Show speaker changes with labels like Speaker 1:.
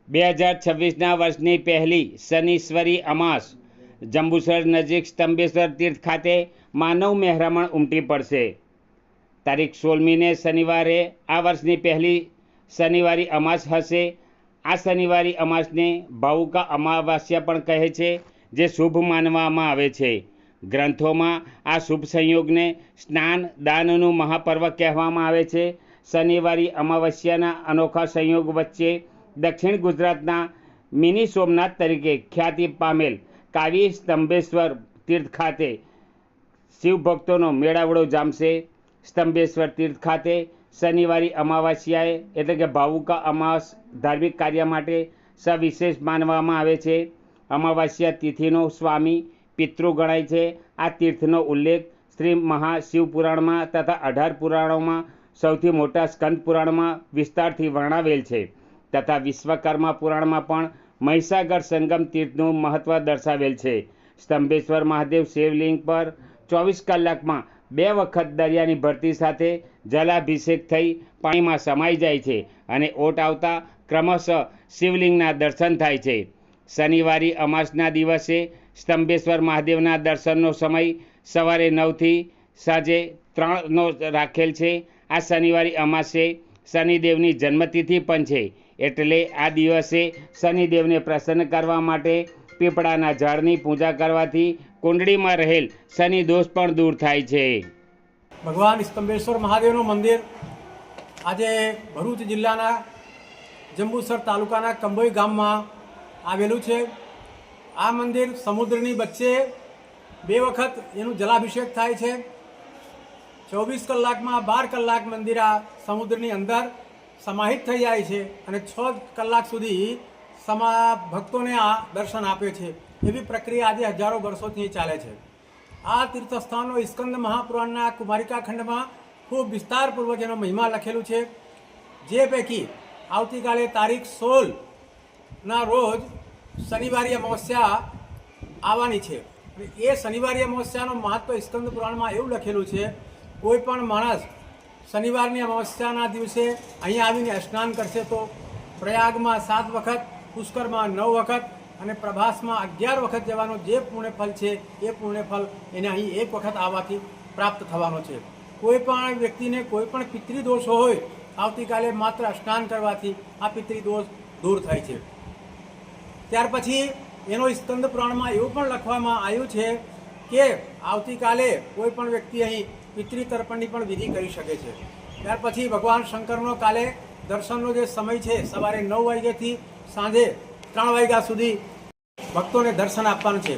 Speaker 1: 2026ના વર્ષની પહેલી શનિશ્વરી અમાસ જંબુસર નજીક સ્તંભેશ્વર તીર્થ ખાતે માનવ મહેરામણ ઉમટી પડશે। તારીખ 16મીને શનિવારે આ વર્ષની પહેલી શનિવારી અમાસ હશે। આ શનિવારી અમાસને ભાવુકા અમાવાસ્યા પણ કહે છે, જે શુભ માનવામાં આવે છે। ગ્રંથોમાં આ શુભ સંયોગને સ્નાન દાનનું મહાપર્વ કહેવામાં આવે છે। શનિવારી અમાવસ્યાના અનોખા સંયોગ વચ્ચે દક્ષિણ ગુજરાતના મિની સોમનાથ તરીકે ખ્યાતિ પામેલ કાવી સ્તંભેશ્વર તીર્થ ખાતે શિવભક્તોનો મેળાવડો જામશે। સ્તંભેશ્વર તીર્થ ખાતે શનિવારી અમાવસ્યાએ એટલે કે ભાવુકા અમાસ ધાર્મિક કાર્ય માટે સવિશેષ માનવામાં આવે છે। અમાવસ્યા તિથિનો સ્વામી પિતૃ ગણાય છે। આ તીર્થનો ઉલ્લેખ શ્રી મહાશિવપુરાણમાં તથા 18 પુરાણોમાં સૌથી મોટા સ્કંદ પુરાણમાં વિસ્તારથી વર્ણવેલ છે, તથા વિશ્વકર્મા પુરાણમાં પણ મહીસાગર સંગમ તીર્થનું મહત્વ દર્શાવેલ છે। સ્તંભેશ્વર મહાદેવ શિવલિંગ પર 24 કલાકમાં 2 વખત દરિયાની ભરતી સાથે જલાભિષેક થઈ પાણીમાં સમાઈ જાય છે અને ઓટ આવતા ક્રમશઃ શિવલિંગના દર્શન થાય છે। શનિવારી અમાસના દિવસે સ્તંભેશ્વર મહાદેવના દર્શનનો સમય સવારે 9થી સાંજે 3નો રાખેલ છે। આ શનિવારી અમાસે શનિદેવની જન્મતિથિ પણ છે, એટલે આ દિવસે શનિદેવને પ્રસન્ન કરવા માટે પીપળાના ઝાડની પૂજા કરવાથી કુંડળીમાં રહેલ શનિ દોષ પણ દૂર થાય છે।
Speaker 2: ભગવાન સ્તંભેશ્વર મહાદેવનું મંદિર આજે ભરૂચ જિલ્લાના જંબુસર તાલુકાના કંભોઈ ગામમાં આવેલું છે। આ મંદિર સમુદ્રની વચ્ચે 2 વખત એનું જલાભિષેક થાય છે। 24 કલાકમાં 12 કલાક મંદિર આ સમુદ્રની અંદર સમાહિત થઈ જાય છે અને 6 કલાક સુધી ભક્તોને આ દર્શન આપે છે। એવી પ્રક્રિયા આજે હજારો વર્ષોથી ચાલે છે। આ તીર્થસ્થાનનો સ્કંદ મહાપુરાણના કુમારિકા ખંડમાં ખૂબ વિસ્તારપૂર્વક એનો મહિમા લખેલું છે, જે પૈકી આવતીકાલે તારીખ 16ના રોજ શનિવારી અમાવસ્યા આવવાની છે। એ શનિવારી અમાવસ્યાનું મહત્વ સ્કંદ પુરાણમાં એવું લખેલું છે, કોઈ પણ માણસ શનિવારની અમાવસ્યાના દિવસે અહીંયા આવીને સ્નાન કરશે તો પ્રયાગમાં 7 વખત, પુષ્કરમાં 9 વખત અને પ્રભાસમાં 11 વખત જવાનું જે પુણ્યફળ છે એ પુણ્યફળ એને અહીં 1 વખત આવવાથી પ્રાપ્ત થવાનો છે। કોઈ પણ વ્યક્તિને કોઈ પણ પિતૃદોષ હોય, આવતીકાલે માત્ર સ્નાન કરવાથી આ પિતૃદોષ દૂર થાય છે। ત્યાર પછી એનો સ્કંદ પુરાણમાં એવું પણ લખવામાં આવ્યું છે કે આવતીકાલે કોઈ પણ વ્યક્તિ અહીં પિતૃતર્પણની પણ વિધિ કરી શકે છે। ત્યાર પછી ભગવાન શંકરનો કાલે દર્શનનો જે સમય છે સવારે 9 વાગ્યાથી સાંજે 3 વાગ્યા સુધી ભક્તોને દર્શન આપવાનું છે।